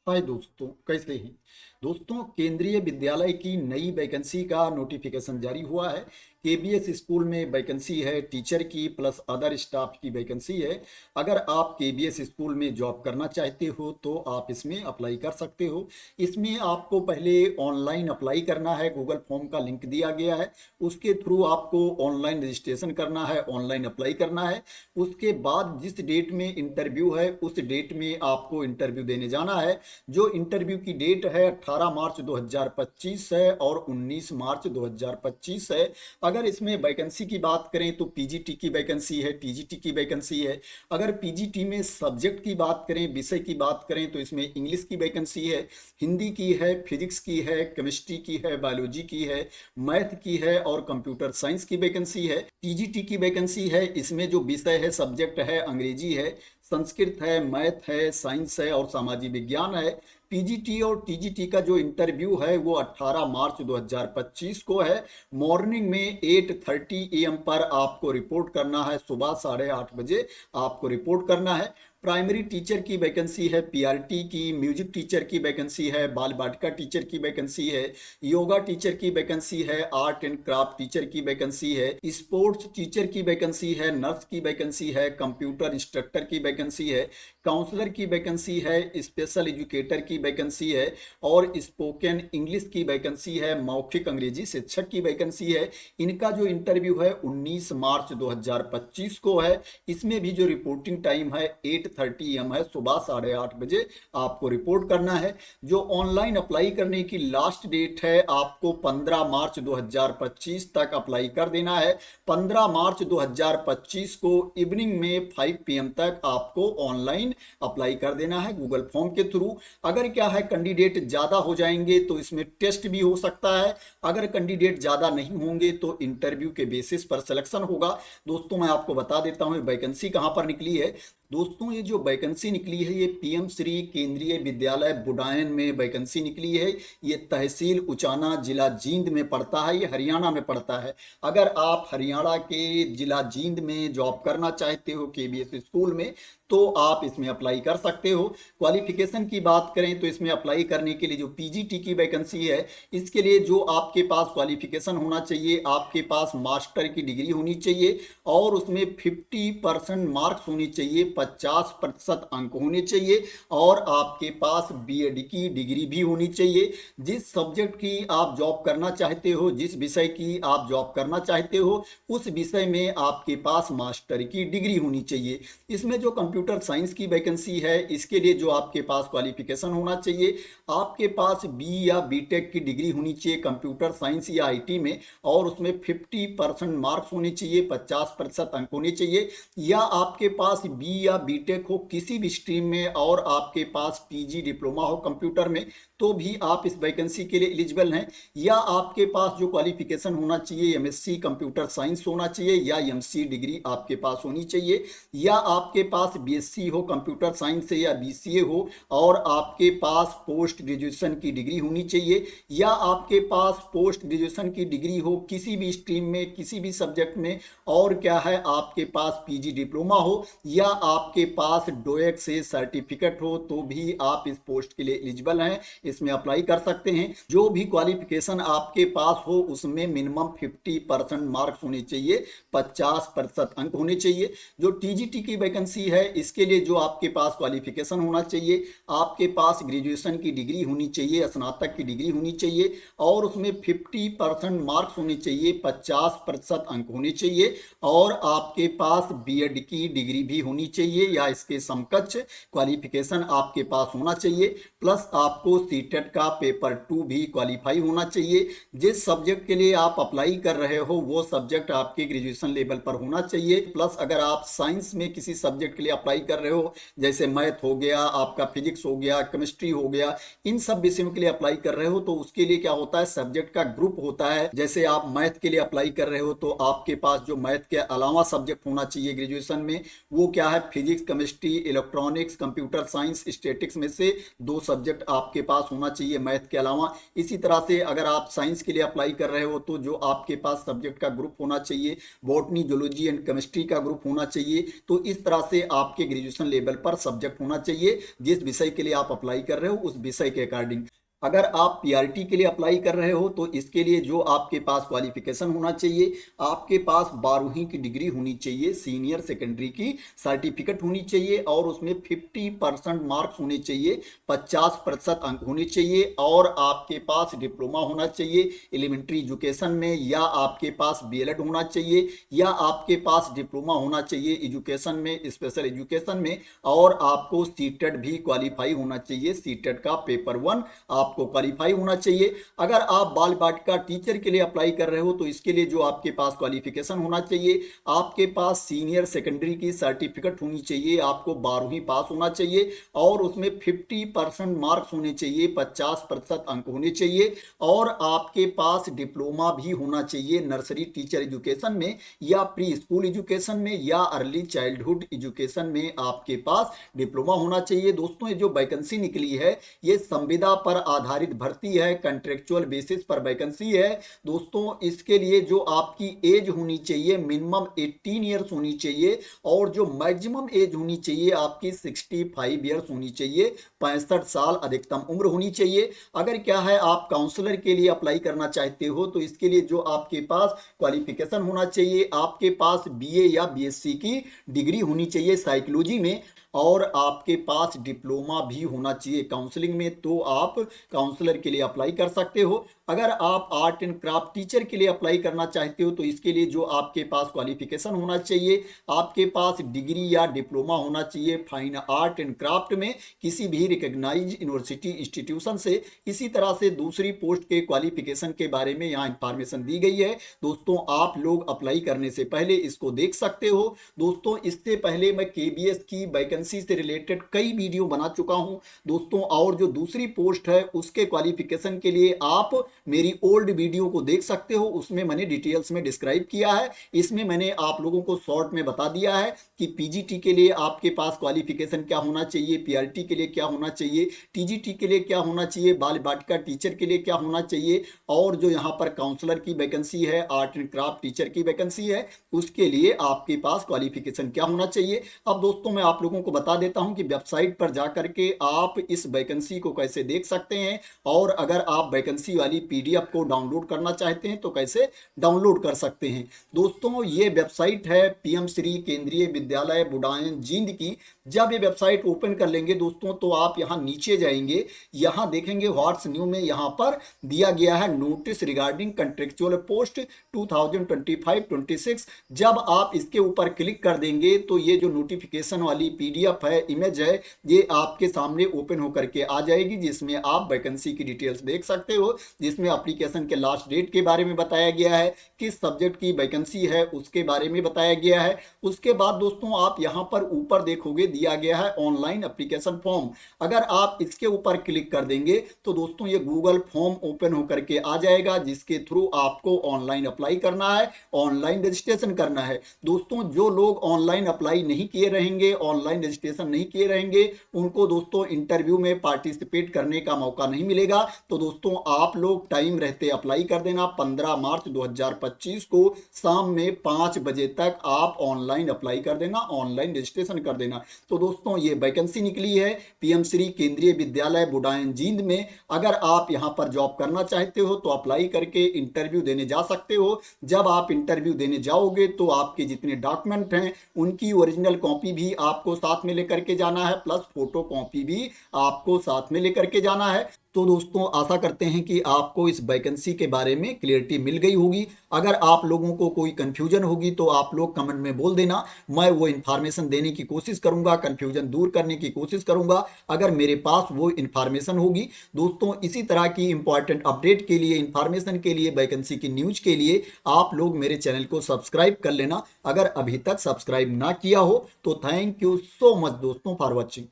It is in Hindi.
हाय दोस्तों, कैसे हैं। दोस्तों, केंद्रीय विद्यालय की नई वैकेंसी का नोटिफिकेशन जारी हुआ है। केबीएस स्कूल में वैकेंसी है, टीचर की प्लस अदर स्टाफ की वैकेंसी है। अगर आप केबीएस स्कूल में जॉब करना चाहते हो तो आप इसमें अप्लाई कर सकते हो। इसमें आपको पहले ऑनलाइन अप्लाई करना है, गूगल फॉर्म का लिंक दिया गया है, उसके थ्रू आपको ऑनलाइन रजिस्ट्रेशन करना है, ऑनलाइन अप्लाई करना है। उसके बाद जिस डेट में इंटरव्यू है उस डेट में आपको इंटरव्यू देने जाना है। जो इंटरव्यू की डेट है 18 मार्च 2025 है और 19 मार्च 2025 है। अगर इसमें वैकेंसी की बात करें तो पीजीटी की वैकेंसी है, टीजीटी की वैकेंसी है। अगर पीजीटी में सब्जेक्ट की बात करें, विषय की बात करें तो इसमें इंग्लिश की वैकेंसी है, हिंदी की है, फिजिक्स की है, केमिस्ट्री की है, बायोलॉजी की है, मैथ की है और कंप्यूटर साइंस की वैकेंसी है। टीजीटी की वैकेंसी है, इसमें जो विषय है, सब्जेक्ट है, अंग्रेजी है, संस्कृत है, मैथ है, साइंस है और सामाजिक विज्ञान है। पीजीटी और टीजीटी का जो इंटरव्यू है वो 18 मार्च 2025 को है। मॉर्निंग में 8:30 AM पर आपको रिपोर्ट करना है, सुबह 8:30 बजे आपको रिपोर्ट करना है। प्राइमरी टीचर की वैकेंसी है, पीआरटी की, म्यूजिक टीचर की वैकेंसी है, बाल वाटिका टीचर की वैकेंसी है, योगा टीचर की वैकेंसी है, आर्ट एंड क्राफ्ट टीचर की वैकेंसी है, स्पोर्ट्स टीचर की वैकेंसी है, नर्स की वैकेंसी है, कंप्यूटर इंस्ट्रक्टर की वैकेंसी है, काउंसलर की वैकेंसी है, स्पेशल एजुकेटर की वैकेंसी है और स्पोकन इंग्लिश की वैकेंसी है, मौखिक अंग्रेजी शिक्षक की वैकेंसी है। इनका जो इंटरव्यू है 19 मार्च 2025 को है। इसमें भी जो रिपोर्टिंग टाइम है 8:30 AM है, सुबह 8:30 बजे आपको रिपोर्ट करना है। जो ऑनलाइन अप्लाई करने की लास्ट डेट है आपको 15 मार्च 2025 तक अप्लाई कर देना है। 15 मार्च 2025 को इवनिंग में 5 PM तक आपको ऑनलाइन अप्लाई कर देना है गूगल फॉर्म के थ्रू। अगर क्या है कैंडिडेट ज़्यादा हो जाएंगे तो इसमें टेस्ट भी हो सकता है। अगर कैंडिडेट ज़्यादा नहीं होंगे तो इंटरव्यू के बेसिस पर सिलेक्शन होगा। दोस्तों, मैं आपको बता देता हूँ वैकेंसी कहाँ पर निकली है। दोस्तों, ये जो वैकेंसी निकली है ये पीएम श्री केंद्रीय विद्यालय बुडायन में वैकेंसी निकली है। ये तहसील उचाना, जिला जींद में पड़ता है, ये हरियाणा में पड़ता है। अगर आप हरियाणा के जिला जींद में जॉब करना चाहते हो केबीएस स्कूल में तो आप इसमें अप्लाई कर सकते हो। क्वालिफिकेशन की बात करें तो इसमें अप्लाई करने के लिए जो पीजीटी की वैकेंसी है इसके लिए जो आपके पास क्वालिफिकेशन होना चाहिए, आपके पास मास्टर की डिग्री होनी चाहिए और उसमें 50% मार्क्स होनी चाहिए, 50% अंक होने चाहिए और आपके पास बीएड की डिग्री भी होनी चाहिए। जिस सब्जेक्ट की आप जॉब करना चाहते हो, जिस विषय की आप जॉब करना चाहते हो उस विषय में आपके पास मास्टर की डिग्री होनी चाहिए। इसमें जो कंप्यूटर साइंस की वैकेंसी है इसके लिए जो आपके पास क्वालिफिकेशन होना चाहिए, आपके पास बी या बीटेक की डिग्री होनी चाहिए कंप्यूटर साइंस या आईटी में और उसमें 50% मार्क्स होने चाहिए, 50% अंक होने चाहिए। या आपके पास बी या बीटेक हो किसी भी स्ट्रीम में और आपके पास पीजी डिप्लोमा हो कंप्यूटर में तो भी आप इस वैकेंसी के लिए एलिजिबल हैं। या आपके पास जो क्वालिफिकेशन होना चाहिए एमएससी कंप्यूटर साइंस होना चाहिए या एमसी डिग्री आपके पास होनी चाहिए। या आपके पास बीएससी हो कंप्यूटर साइंस से या बीसीए हो और आपके पास पोस्ट ग्रेजुएशन की डिग्री होनी चाहिए। या आपके पास पोस्ट ग्रेजुएशन की डिग्री हो किसी भी स्ट्रीम में, किसी भी सब्जेक्ट में और क्या है आपके पास पीजी डिप्लोमा हो या आपके पास डोएक से सर्टिफिकेट हो तो भी आप इस पोस्ट के लिए एलिजिबल हैं, इसमें अप्लाई कर सकते हैं। जो भी क्वालिफिकेशन आपके पास हो उसमें मिनिमम 50% मार्क्स होने चाहिए, 50% अंक होने चाहिए। जो टीजीटी की वैकेंसी है इसके लिए जो आपके पास क्वालिफिकेशन होना चाहिए, आपके पास ग्रेजुएशन की डिग्री होनी चाहिए, स्नातक की डिग्री होनी चाहिए और उसमें 50% मार्क्स होने चाहिए, 50% अंक होने चाहिए और आपके पास बीएड की डिग्री भी होनी चाहिए या इसके समकक्ष क्वालिफिकेशन आपके पास होना चाहिए। प्लस आपको सीटेट का पेपर 2 भी क्वालिफाई होना चाहिए। जिस सब्जेक्ट के लिए आप अप्लाई कर रहे हो वो सब्जेक्ट आपके ग्रेजुएशन लेवल पर होना चाहिए। प्लस अगर आप साइंस में किसी सब्जेक्ट के लिए अप्लाई कर रहे हो जैसे मैथ हो गया, आपका फिजिक्स हो गया, केमिस्ट्री हो गया, इन सब विषयों के लिए अप्लाई कर रहे हो तो उसके लिए क्या होता है सब्जेक्ट का ग्रुप होता है। जैसे आप मैथ के लिए अप्लाई कर रहे हो तो आपके पास जो मैथ के अलावा सब्जेक्ट होना चाहिए ग्रेजुएशन में वो क्या है physics, chemistry, electronics, computer science, statics में से 2 सब्जेक्ट आपके पास होना चाहिए मैथ के अलावा। इसी तरह से अगर आप साइंस के लिए अप्लाई कर रहे हो तो जो आपके पास सब्जेक्ट का ग्रुप होना चाहिए, बॉटनी, जूलॉजी एंड केमिस्ट्री का ग्रुप होना चाहिए। तो इस तरह से आपके ग्रेजुएशन लेवल पर सब्जेक्ट होना चाहिए, जिस विषय के लिए आप अप्लाई कर रहे हो उस विषय के अकॉर्डिंग। अगर आप पीआरटी के लिए अप्लाई कर रहे हो तो इसके लिए जो आपके पास क्वालिफिकेशन होना चाहिए, आपके पास 12वीं की डिग्री होनी चाहिए, सीनियर सेकेंडरी की सर्टिफिकेट होनी चाहिए और उसमें 50% मार्क्स होने चाहिए, 50% अंक होने चाहिए और आपके पास डिप्लोमा होना चाहिए एलिमेंट्री एजुकेशन में, या आपके पास बीएलएड होना चाहिए, या आपके पास डिप्लोमा होना चाहिए एजुकेशन में, स्पेशल एजुकेशन में, और आपको सीटेट भी क्वालिफाई होना चाहिए, सीटेट का पेपर 1 आपको क्वालिफाई होना चाहिए। अगर आप बाल वाटिका टीचर के लिए अप्लाई कर रहे हो तो इसके लिए जो आपके पास क्वालिफिकेशन होना चाहिए, आपके पास सीनियर सेकेंडरी की सर्टिफिकेट होनी चाहिए, आपको 12वीं पास होना चाहिए और उसमें 50% मार्क्स होने चाहिए, 50% अंक होने चाहिए और आपके पास डिप्लोमा भी होना चाहिए नर्सरी टीचर एजुकेशन में, या प्री स्कूल एजुकेशन में, या अर्ली चाइल्डहुड एजुकेशन में आपके पास डिप्लोमा होना चाहिए। दोस्तों, ये जो वैकेंसी निकली है ये संविदा पर आधारित भर्ती है, कंट्रेक्चुअल बेसिस पर वैकेंसी है। दोस्तों, इसके लिए जो आपकी एज होनी चाहिए मिनिमम 18 ईयर्स होनी चाहिए और जो मैक्सिमम एज होनी चाहिए आपकी 65 ईयर्स होनी चाहिए, 65 साल अधिकतम उम्र होनी चाहिए। अगर क्या है आप काउंसलर के लिए अप्लाई करना चाहते हो तो इसके लिए जो आपके पास क्वालिफिकेशन होना चाहिए, आपके पास बीए या बीएससी की डिग्री होनी चाहिए साइकोलॉजी में और आपके पास डिप्लोमा भी होना चाहिए काउंसलिंग में, तो आप काउंसलर के लिए अप्लाई कर सकते हो। अगर आप आर्ट एंड क्राफ्ट टीचर के लिए अप्लाई करना चाहते हो तो इसके लिए जो आपके पास क्वालिफिकेशन होना चाहिए, आपके पास डिग्री या डिप्लोमा होना चाहिए फाइन आर्ट एंड क्राफ्ट में किसी भी रिकॉग्नाइज्ड यूनिवर्सिटी इंस्टीट्यूशन से। इसी तरह से दूसरी पोस्ट के क्वालिफिकेशन के बारे में यहाँ इंफॉर्मेशन दी गई है। दोस्तों, आप लोग अप्लाई करने से पहले इसको देख सकते हो। दोस्तों, इससे पहले मैं केबीएस की वैकेंसी से रिलेटेड कई वीडियो बना चुका हूं दोस्तों, और जो दूसरी पोस्ट है उसके क्वालिफिकेशन के लिए आप मेरी ओल्ड वीडियो को देख सकते हो, उसमें मैंने डिटेल्स में डिस्क्राइब किया है। इसमें मैंने आप लोगों को शॉर्ट में बता दिया है कि पीजीटी के लिए आपके पास क्वालिफिकेशन क्या होना चाहिए, पीआरटी के लिए क्या होना चाहिए, टीजीटी के लिए क्या होना चाहिए, बाल वाटिका टीचर के लिए क्या होना चाहिए, और जो यहाँ पर काउंसलर की वैकेंसी है, आर्ट एंड क्राफ्ट टीचर की वैकेंसी है, उसके लिए आपके पास क्वालिफिकेशन क्या होना चाहिए। अब दोस्तों, मैं आप लोगों को बता देता हूं कि वेबसाइट पर जाकर के आप इस वैकेंसी को कैसे देख सकते हैं और अगर आप वैकेंसी वाली पीडीएफ को डाउनलोड करना चाहते हैं तो कैसे डाउनलोड कर सकते हैं। दोस्तों, ये वेबसाइट है पीएम श्री केंद्रीय विद्यालय बुडान जींद की। जब ये वेबसाइट ओपन कर लेंगे दोस्तों तो आप यहाँ नीचे जाएंगे, यहाँ देखेंगे व्हाट्स न्यू में यहाँ पर दिया गया है नोटिस रिगार्डिंग कंट्रेक्चुअल पोस्ट 2025-26। जब आप इसके ऊपर क्लिक कर देंगे तो ये जो नोटिफिकेशन वाली पीडीएफ है, इमेज है, ये आपके सामने ओपन होकर के आ जाएगी, जिसमें आप वैकेंसी की डिटेल्स देख सकते हो, जिसमें एप्लीकेशन के लास्ट डेट के बारे में बताया गया है, किस सब्जेक्ट की वैकेंसी है उसके बारे में बताया गया है। उसके बाद दोस्तों आप यहाँ पर ऊपर देखोगे दिया गया है ऑनलाइन एप्लीकेशन फॉर्म। अगर आप इसके ऊपर क्लिक कर देंगे तो दोस्तों ये गूगल फॉर्म ओपन होकर के आ जाएगा, जिसके थ्रू आपको ऑनलाइन अप्लाई करना है, ऑनलाइन रजिस्ट्रेशन करना है। दोस्तों, जो लोग ऑनलाइन अप्लाई नहीं किए रहेंगे, ऑनलाइन रजिस्ट्रेशन नहीं किए रहेंगे, उनको दोस्तों इंटरव्यू में पार्टिसिपेट करने का मौका नहीं मिलेगा। तो दोस्तों, आप लोग टाइम रहते अप्लाई कर देना। 15 मार्च 2025 को शाम में 5 बजे तक आप ऑनलाइन अप्लाई कर देना, ऑनलाइन रजिस्ट्रेशन कर देना। तो दोस्तों, ये वैकेंसी निकली है पीएम श्री केंद्रीय विद्यालय बुडान जींद में। अगर आप यहां पर जॉब करना चाहते हो तो अप्लाई करके इंटरव्यू देने जा सकते हो। जब आप इंटरव्यू देने जाओगे तो आपके जितने डॉक्यूमेंट हैं उनकी ओरिजिनल कॉपी भी आपको साथ में लेकर के जाना है, प्लस फोटो कॉपी भी आपको साथ में लेकर के जाना है। तो दोस्तों, आशा करते हैं कि आपको इस वैकेंसी के बारे में क्लियरिटी मिल गई होगी। अगर आप लोगों को कोई कंफ्यूजन होगी तो आप लोग कमेंट में बोल देना, मैं वो इन्फॉर्मेशन देने की कोशिश करूंगा, कंफ्यूजन दूर करने की कोशिश करूंगा अगर मेरे पास वो इन्फॉर्मेशन होगी। दोस्तों, इसी तरह की इंपॉर्टेंट अपडेट के लिए, इन्फॉर्मेशन के लिए, वैकेंसी की न्यूज के लिए आप लोग मेरे चैनल को सब्सक्राइब कर लेना अगर अभी तक सब्सक्राइब ना किया हो तो। थैंक यू सो मच दोस्तों फॉर वॉचिंग।